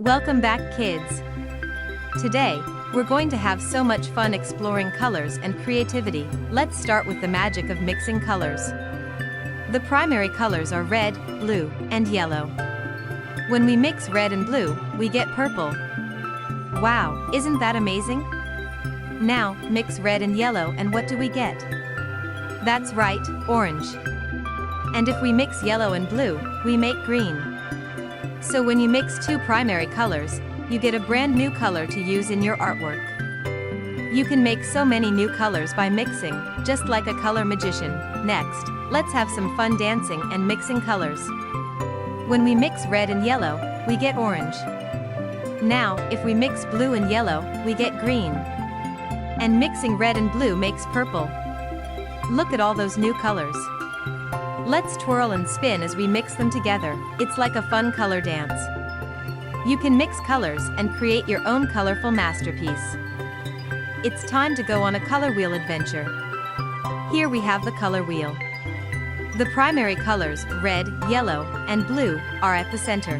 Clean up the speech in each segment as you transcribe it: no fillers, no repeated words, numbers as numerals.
Welcome back, kids. Today, we're going to have so much fun exploring colors and creativity. Let's start with the magic of mixing colors. The primary colors are red, blue, and yellow. When we mix red and blue, we get purple. Wow, isn't that amazing? Now, mix red and yellow and what do we get? That's right, orange. And if we mix yellow and blue, we make green. So when you mix two primary colors, you get a brand new color to use in your artwork. You can make so many new colors by mixing, just like a color magician. Next, let's have some fun dancing and mixing colors. When we mix red and yellow, we get orange. Now, if we mix blue and yellow, we get green. And mixing red and blue makes purple. Look at all those new colors. Let's twirl and spin as we mix them together. It's like a fun color dance. You can mix colors and create your own colorful masterpiece. It's time to go on a color wheel adventure. Here we have the color wheel. The primary colors, red, yellow, and blue, are at the center.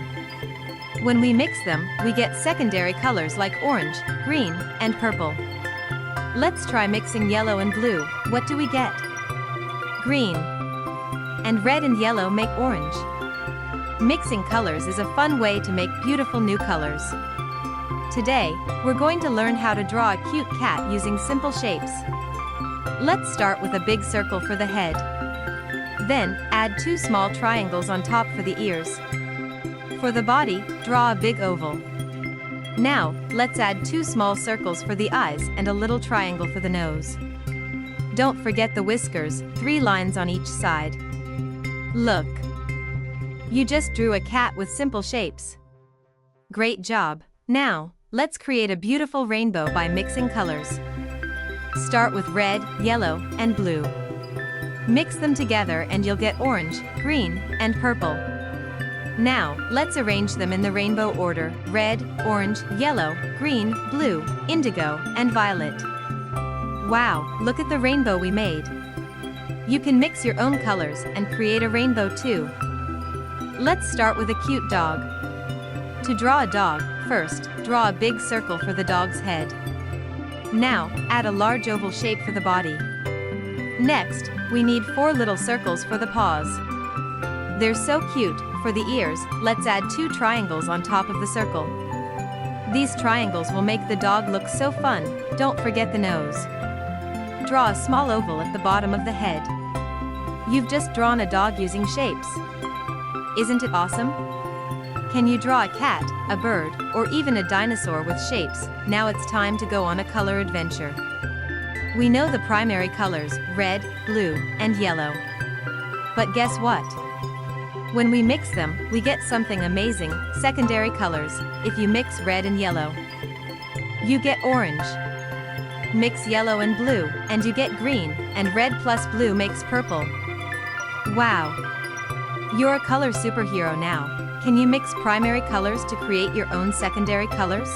When we mix them, we get secondary colors like orange, green, and purple. Let's try mixing yellow and blue. What do we get? Green. And red and yellow make orange. Mixing colors is a fun way to make beautiful new colors. Today, we're going to learn how to draw a cute cat using simple shapes. Let's start with a big circle for the head. Then, add two small triangles on top for the ears. For the body, draw a big oval. Now, let's add two small circles for the eyes and a little triangle for the nose. Don't forget the whiskers, 3 lines on each side. Look! You just drew a cat with simple shapes. Great job! Now, let's create a beautiful rainbow by mixing colors. Start with red, yellow, and blue. Mix them together and you'll get orange, green, and purple. Now, let's arrange them in the rainbow order: red, orange, yellow, green, blue, indigo, and violet. Wow, look at the rainbow we made! You can mix your own colors and create a rainbow too. Let's start with a cute dog. To draw a dog, first, draw a big circle for the dog's head. Now, add a large oval shape for the body. Next, we need 4 little circles for the paws. They're so cute. For the ears, let's add 2 triangles on top of the circle. These triangles will make the dog look so fun. Don't forget the nose. Draw a small oval at the bottom of the head. You've just drawn a dog using shapes. Isn't it awesome? Can you draw a cat, a bird, or even a dinosaur with shapes? Now it's time to go on a color adventure. We know the primary colors, red, blue, and yellow. But guess what? When we mix them, we get something amazing: secondary colors. If you mix red and yellow, you get orange. Mix yellow and blue, and you get green, and red plus blue makes purple. Wow! You're a color superhero now. Can you mix primary colors to create your own secondary colors?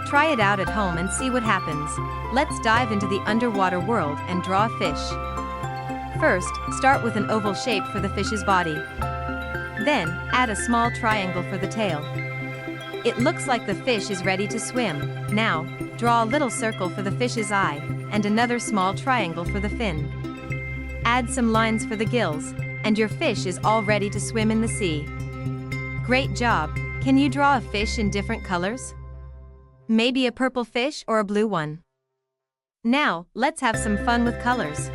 Try it out at home and see what happens. Let's dive into the underwater world and draw a fish. First, start with an oval shape for the fish's body. Then, add a small triangle for the tail. It looks like the fish is ready to swim. Now, draw a little circle for the fish's eye, and another small triangle for the fin. Add some lines for the gills, and your fish is all ready to swim in the sea. Great job! Can you draw a fish in different colors? Maybe a purple fish or a blue one. Now, let's have some fun with colors.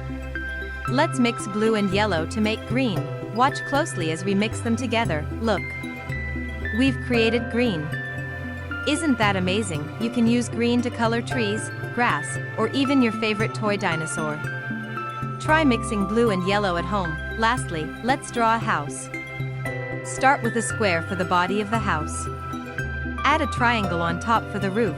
Let's mix blue and yellow to make green. Watch closely as we mix them together. Look! We've created green. Isn't that amazing? You can use green to color trees, grass, or even your favorite toy dinosaur. Try mixing blue and yellow at home. Lastly, let's draw a house. Start with a square for the body of the house. Add a triangle on top for the roof.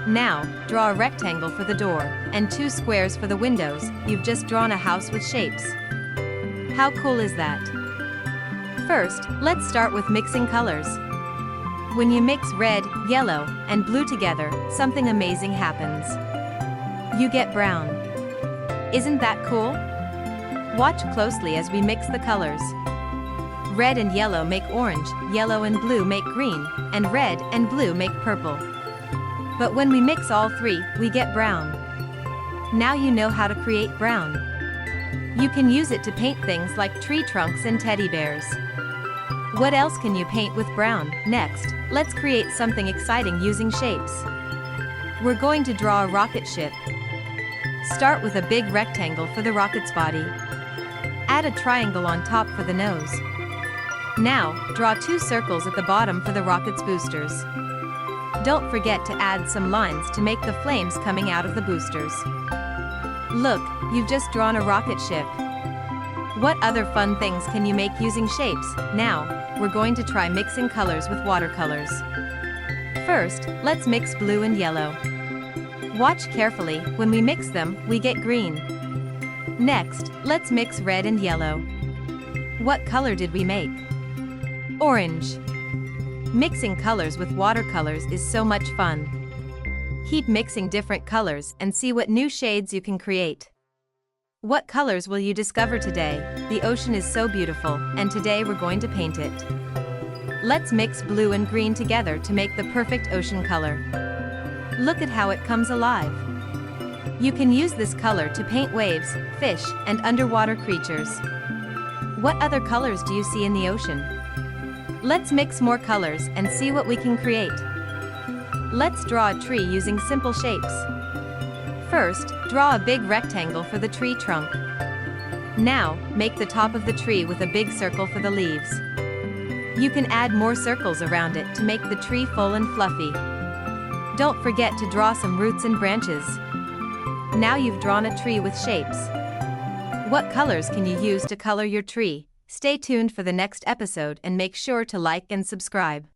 Now, draw a rectangle for the door, and 2 squares for the windows. You've just drawn a house with shapes. How cool is that? First, let's start with mixing colors. When you mix red, yellow, and blue together, something amazing happens. You get brown. Isn't that cool? Watch closely as we mix the colors. Red and yellow make orange, yellow and blue make green, and red and blue make purple. But when we mix all three, we get brown. Now you know how to create brown. You can use it to paint things like tree trunks and teddy bears. What else can you paint with brown? Next, let's create something exciting using shapes. We're going to draw a rocket ship. Start with a big rectangle for the rocket's body. Add a triangle on top for the nose. Now, draw 2 circles at the bottom for the rocket's boosters. Don't forget to add some lines to make the flames coming out of the boosters. Look, you've just drawn a rocket ship. What other fun things can you make using shapes? Now, we're going to try mixing colors with watercolors. First, let's mix blue and yellow. Watch carefully, when we mix them, we get green. Next, let's mix red and yellow. What color did we make? Orange. Mixing colors with watercolors is so much fun. Keep mixing different colors and see what new shades you can create. What colors will you discover today? The ocean is so beautiful, and today we're going to paint it. Let's mix blue and green together to make the perfect ocean color. Look at how it comes alive. You can use this color to paint waves, fish, and underwater creatures. What other colors do you see in the ocean? Let's mix more colors and see what we can create. Let's draw a tree using simple shapes. First, draw a big rectangle for the tree trunk. Now, make the top of the tree with a big circle for the leaves. You can add more circles around it to make the tree full and fluffy. Don't forget to draw some roots and branches. Now you've drawn a tree with shapes. What colors can you use to color your tree? Stay tuned for the next episode and make sure to like and subscribe.